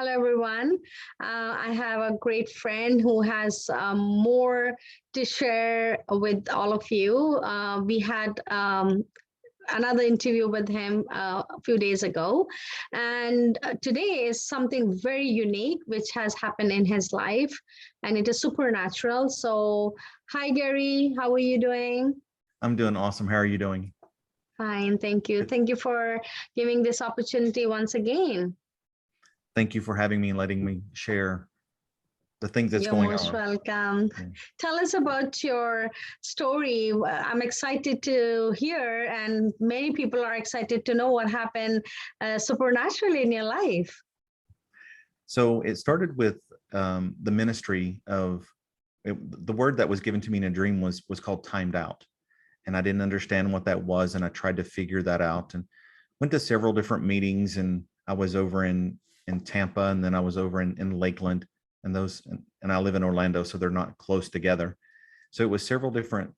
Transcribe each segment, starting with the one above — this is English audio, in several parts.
Hello, everyone. I have a great friend who has more to share with all of you. We had another interview with him a few days ago. And today is something very unique which has happened in his life, and it is supernatural. So, hi, Gary. How are you doing? I'm doing awesome. How are you doing? Fine. Thank you. Thank you for giving this opportunity once again. Thank you for having me and letting me share the things that's You're going most on. welcome. Yeah. Tell us about your story. I'm excited to hear, and many people are excited to know what happened supernaturally in your life. So it started with the ministry of the word that was given to me in a dream was called timed out, and I didn't understand what that was, and I tried to figure that out and went to several different meetings, and I was over in Tampa, and then I was over in Lakeland, and and I live in Orlando, so they're not close together. So it was several different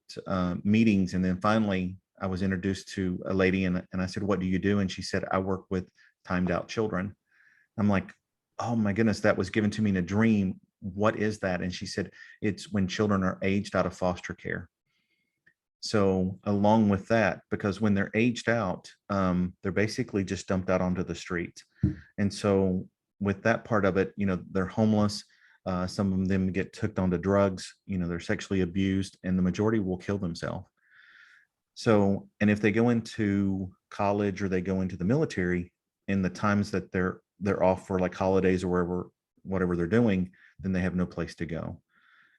meetings, and then finally I was introduced to a lady, and I said, "What do you do?" And she said, "I work with timed out children." I'm like, "Oh my goodness, that was given to me in a dream. What is that?" And she said, "It's when children are aged out of foster care." So along with that, because when they're aged out, they're basically just dumped out onto the streets. And so with that part of it, they're homeless. Some of them get hooked onto drugs, they're sexually abused, and the majority will kill themselves. So, and if they go into college or they go into the military in the times that they're off for like holidays or whatever they're doing, then they have no place to go.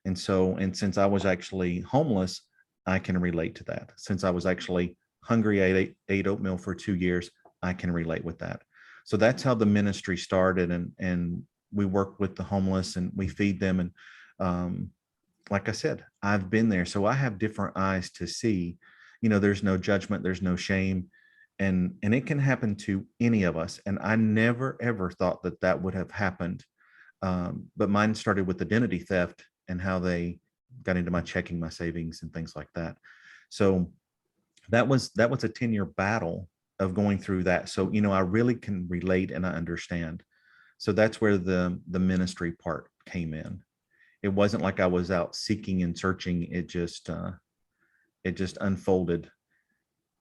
And so, and since I was actually homeless, I can relate to that. Since I was actually hungry, I ate oatmeal for 2 years, I can relate with that. So that's how the ministry started. And we work with the homeless and we feed them. And like I said, I've been there. So I have different eyes to see, there's no judgment, there's no shame. And it can happen to any of us. And I never, ever thought that that would have happened. But mine started with identity theft and how they got into my checking, my savings, and things like that. So that was a 10-year battle of going through that. So, I really can relate and I understand. So that's where the ministry part came in. It wasn't like I was out seeking and searching. It just unfolded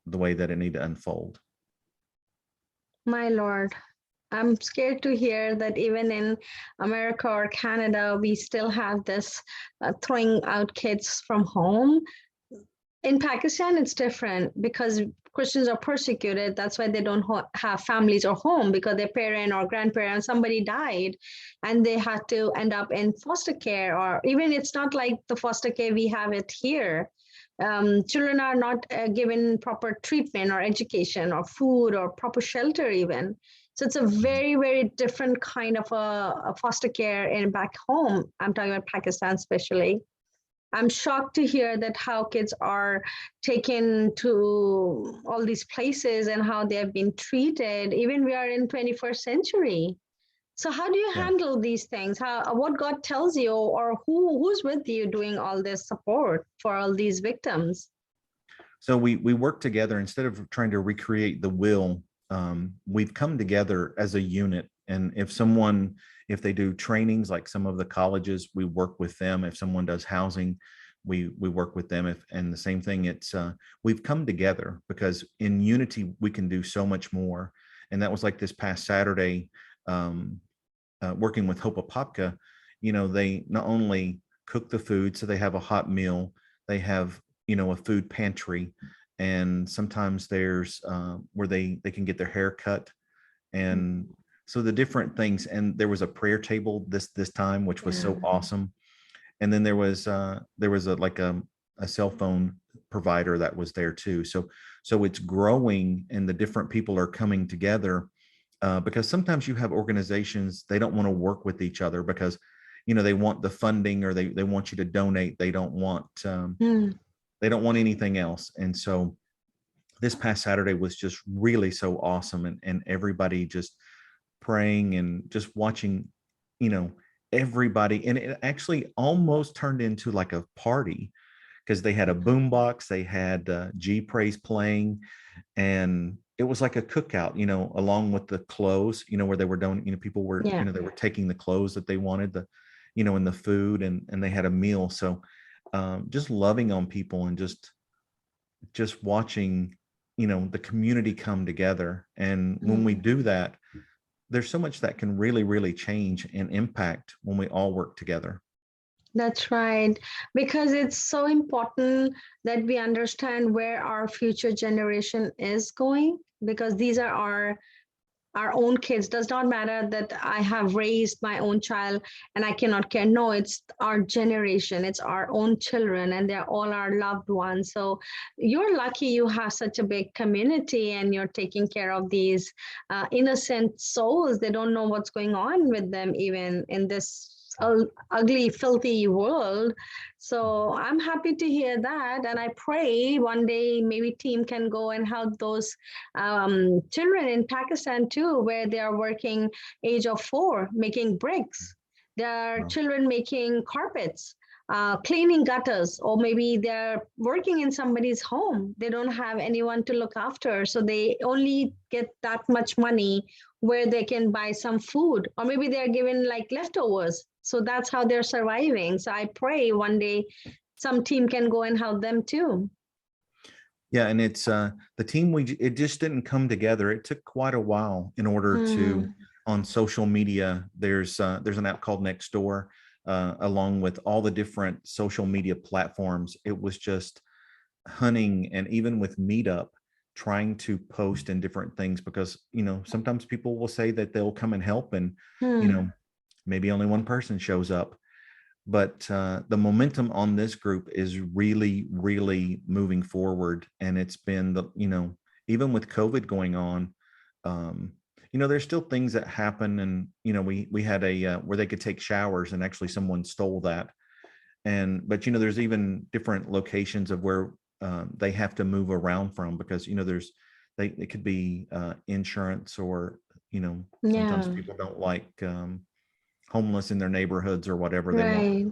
the way that it needed to unfold. My Lord, I'm scared to hear that even in America or Canada, we still have this throwing out kids from home. In Pakistan, it's different because Christians are persecuted. That's why they don't have families or home because their parent or grandparent, somebody died and they had to end up in foster care, or even it's not like the foster care we have it here. Children are not given proper treatment or education or food or proper shelter even. So it's a very, very different kind of a foster care in back home. I'm talking about Pakistan especially. I'm shocked to hear that how kids are taken to all these places and how they have been treated. Even we are in 21st century. So how do you Yeah. handle these things? How what God tells you, or who's with you doing all this support for all these victims? So we work together instead of trying to recreate the will. We've come together as a unit. And if they do trainings, like some of the colleges, we work with them. If someone does housing, we work with them. And the same thing, we've come together because in unity, we can do so much more. And that was like this past Saturday, working with Hope Apopka, they not only cook the food, so they have a hot meal, they have, a food pantry, and sometimes there's where they can get their hair cut. And so the different things, and there was a prayer table this time, which was so awesome. And then there was a cell phone provider that was there too. So it's growing, and the different people are coming together, because sometimes you have organizations, they don't want to work with each other because they want the funding, or they want you to donate. They don't want anything else. And so this past Saturday was just really so awesome, and everybody just praying and just watching, everybody. And it actually almost turned into like a party because they had a boom box, they had G praise playing, and it was like a cookout, along with the clothes, where they were doing, people were, Yeah. they were taking the clothes that they wanted, and the food, and they had a meal. So just loving on people, and just watching, the community come together. And when we do that, there's so much that can really, really change and impact when we all work together. That's right. Because it's so important that we understand where our future generation is going, because these are our own kids. Does not matter that I have raised my own child and I cannot care. No, it's our generation, it's our own children, and they're all our loved ones. So you're lucky you have such a big community and you're taking care of these innocent souls. They don't know what's going on with them, even in this ugly, filthy world. So I'm happy to hear that. And I pray one day maybe team can go and help those children in Pakistan too, where they are working age of 4, making bricks. There are Wow. children making carpets, cleaning gutters, or maybe they're working in somebody's home. They don't have anyone to look after. So they only get that much money where they can buy some food, or maybe they're given like leftovers. So that's how they're surviving. So I pray one day some team can go and help them too. Yeah, and it's the team, it just didn't come together. It took quite a while in order to, on social media, there's an app called Nextdoor, along with all the different social media platforms. It was just hunting, and even with Meetup, trying to post in different things, because sometimes people will say that they'll come and help, and maybe only one person shows up. But the momentum on this group is really, really moving forward. And it's been even with COVID going on, there's still things that happen. And, we had a, where they could take showers, and actually someone stole that. But there's even different locations of where they have to move around from, because, it could be insurance, or, sometimes people don't like, homeless in their neighborhoods or whatever. They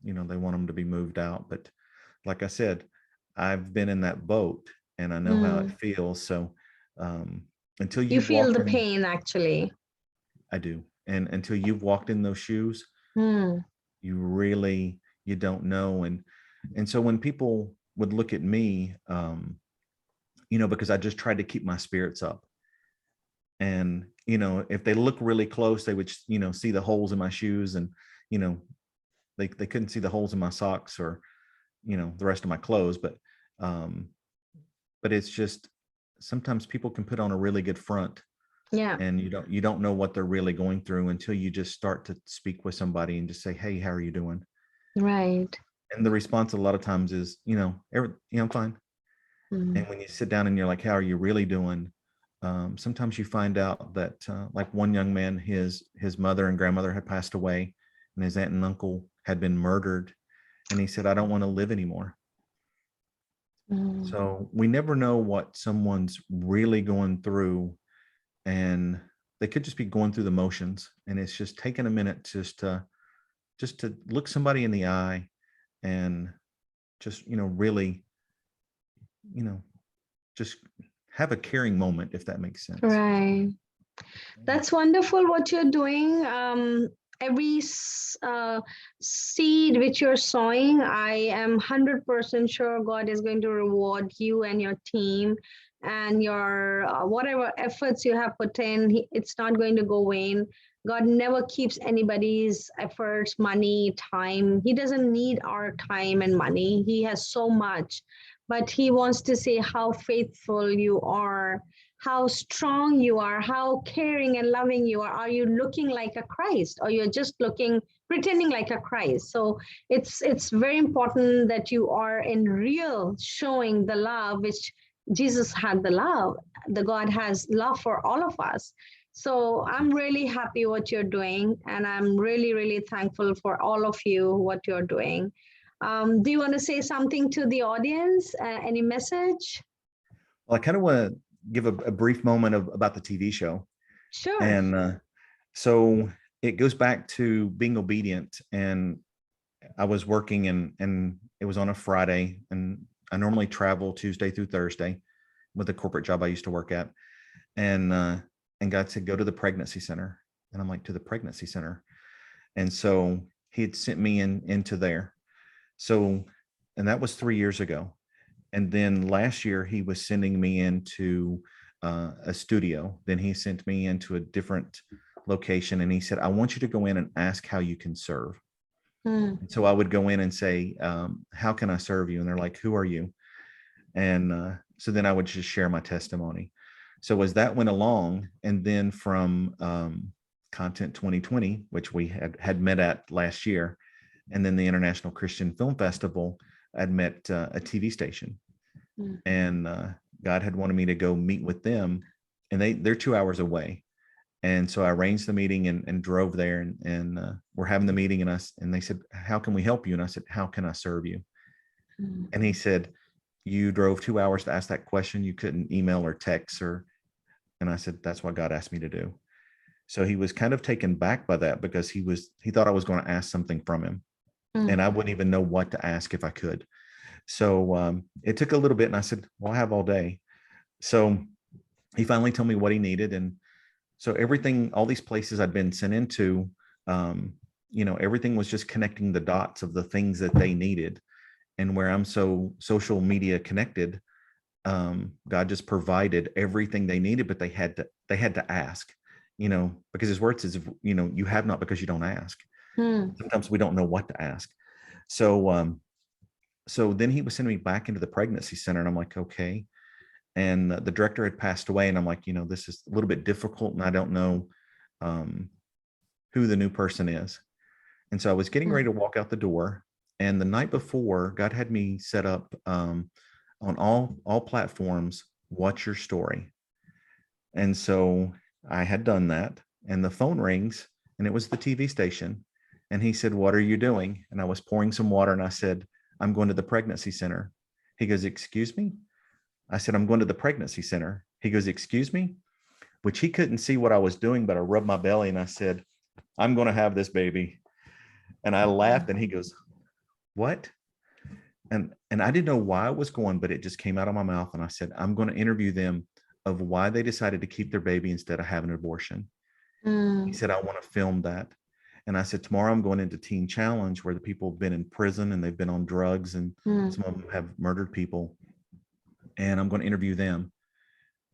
want, they want them to be moved out. But like I said, I've been in that boat, and I know how it feels. So until you you've feel walked the in, pain actually. I do. And until you've walked in those shoes, you really, you don't know. And so when people would look at me, because I just tried to keep my spirits up. And, if they look really close, they would, see the holes in my shoes, and, they couldn't see the holes in my socks, or, the rest of my clothes. But it's just, sometimes people can put on a really good front, and you don't know what they're really going through until you just start to speak with somebody and just say, hey, how are you doing? Right. And the response a lot of times is, I'm fine. And when you sit down and you're like, how are you really doing? Sometimes you find out that, like one young man, his mother and grandmother had passed away, and his aunt and uncle had been murdered. And he said, I don't want to live anymore. So we never know what someone's really going through, and they could just be going through the motions. And it's just taking a minute just to look somebody in the eye, and just, really, just have a caring moment, if that makes sense. Right. That's wonderful what you're doing. Every seed which you're sowing, I am 100% sure God is going to reward you and your team, and your whatever efforts you have put in. It's not going to go vain. God never keeps anybody's efforts, money, time. He doesn't need our time and money. He has so much, but He wants to say how faithful you are, how strong you are, how caring and loving you are. Are you looking like a Christ, or you're just pretending like a Christ? So it's very important that you are in real showing the love which Jesus had. The God has love for all of us. So I'm really happy what you're doing, and I'm really, really thankful for all of you, what you're doing. Do you want to say something to the audience? Any message? Well, I kind of want to give a brief moment about the TV show. Sure. And so it goes back to being obedient. And I was working, and it was on a Friday, and I normally travel Tuesday through Thursday with the corporate job I used to work at. and God said, go to the pregnancy center. And I'm like, to the pregnancy center. And so he had sent me into there. So, and that was 3 years ago. And then last year he was sending me into a studio. Then he sent me into a different location, and he said, I want you to go in and ask how you can serve. And so I would go in and say, how can I serve you? And they're like, who are you? And so then I would just share my testimony. So as that went along, and then from Content 2020, which we had met at last year, and then the International Christian Film Festival, I'd met a TV station, and God had wanted me to go meet with them, and they're 2 hours away. And so I arranged the meeting and drove there, and we're having the meeting, and they said, how can we help you? And I said, how can I serve you? And he said, you drove 2 hours to ask that question. You couldn't email or text and I said, that's what God asked me to do. So he was kind of taken back by that, because he thought I was going to ask something from him, and I wouldn't even know what to ask if I could. So it took a little bit, and I said, well, I have all day. So he finally told me what he needed. And so everything, all these places I'd been sent into, everything was just connecting the dots of the things that they needed. And where I'm so social media connected, God just provided everything they needed, but they had to ask, because his word says, you have not because you don't ask. Sometimes we don't know what to ask. So then he was sending me back into the pregnancy center, and I'm like, okay. And the director had passed away, and I'm like, this is a little bit difficult, and I don't know who the new person is. And so I was getting ready to walk out the door, and the night before, God had me set up on all platforms, watch your story. And so I had done that, and the phone rings, and it was the TV station. And he said, what are you doing? And I was pouring some water, and I said, I'm going to the pregnancy center. He goes, excuse me? I said, I'm going to the pregnancy center. He goes, excuse me? Which he couldn't see what I was doing, but I rubbed my belly and I said, I'm going to have this baby. And I laughed, and he goes, what? And I didn't know why it was going, but it just came out of my mouth. And I said, I'm going to interview them of why they decided to keep their baby instead of having an abortion. He said, I want to film that. And I said, tomorrow I'm going into Teen Challenge, where the people have been in prison and they've been on drugs, and some of them have murdered people. And I'm going to interview them.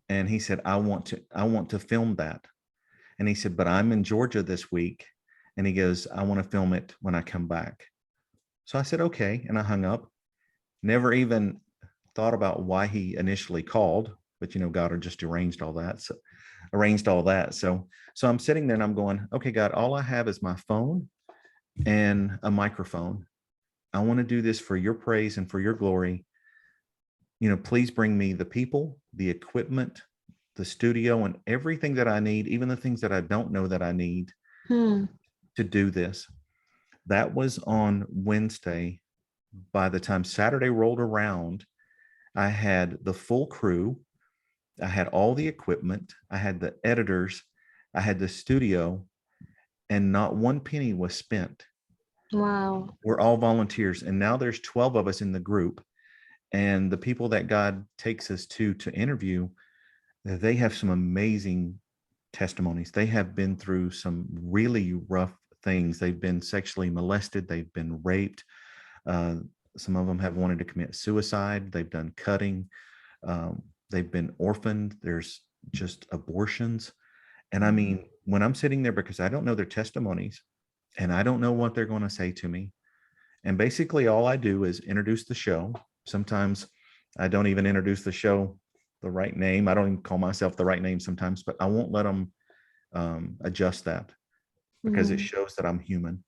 And he said, I want to film that. And he said, but I'm in Georgia this week. And he goes, I want to film it when I come back. So I said, okay. And I hung up. Never even thought about why he initially called, but God had just arranged all that. So I'm sitting there and I'm going, okay, God, all I have is my phone and a microphone. I want to do this for your praise and for your glory. Please bring me the people, the equipment, the studio, and everything that I need, even the things that I don't know that I need to do this. That was on Wednesday. By the time Saturday rolled around, I had the full crew. I had all the equipment. I had the editors. I had the studio, and not one penny was spent. Wow. We're all volunteers. And now there's 12 of us in the group. And the people that God takes us to interview, they have some amazing testimonies. They have been through some really rough things. They've been sexually molested. They've been raped. Some of them have wanted to commit suicide. They've done cutting. They've been orphaned. There's just abortions. And I mean, when I'm sitting there, because I don't know their testimonies and I don't know what they're going to say to me. And basically all I do is introduce the show. Sometimes I don't even introduce the show the right name. I don't even call myself the right name sometimes, but I won't let them adjust that, because it shows that I'm human.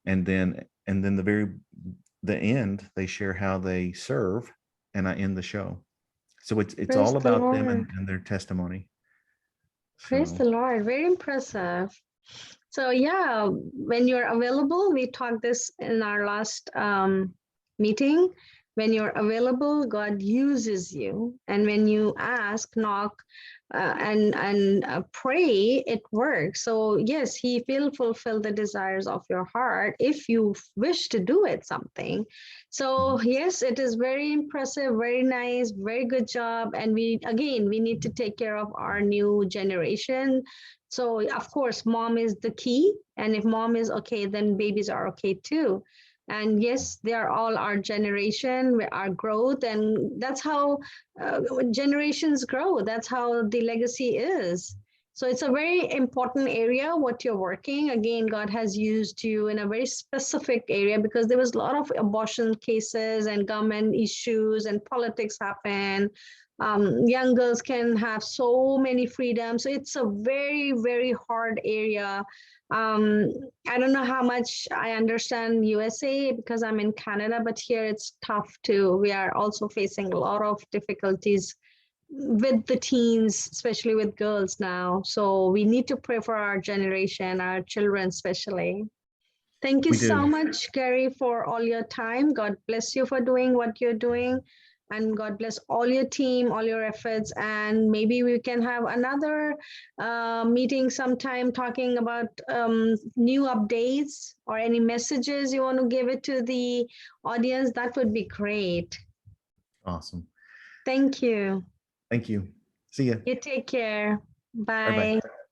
And then the end, they share how they serve, and I end the show. So it's Praise all the about them Lord. and their testimony. Praise So the Lord. Very impressive. So yeah, when you're available, we talked this in our last meeting. When you're available, God uses you. And when you ask, knock, and pray, it works. So yes, He will fulfill the desires of your heart if you wish to do it something. So yes, it is very impressive, very nice, very good job. And we need to take care of our new generation. So of course, mom is the key, and if mom is okay, then babies are okay too. And yes, they are all our generation, our growth, and that's how generations grow. That's how the legacy is. So it's a very important area what you're working. Again, God has used you in a very specific area because there was a lot of abortion cases and government issues and politics happen. Young girls can have so many freedoms. So it's a very, very hard area. um, I don't know how much I understand USA because I'm in Canada, but here it's tough too. We are also facing a lot of difficulties with the teens, especially with girls now. So we need to pray for our generation, our children especially. Thank you We so do. much, Gary, for all your time. God bless you for doing what you're doing. And God bless all your team, all your efforts. And maybe we can have another meeting sometime talking about new updates or any messages you want to give it to the audience. That would be great. Awesome. Thank you. Thank you. See ya. You take care. Bye bye. Bye.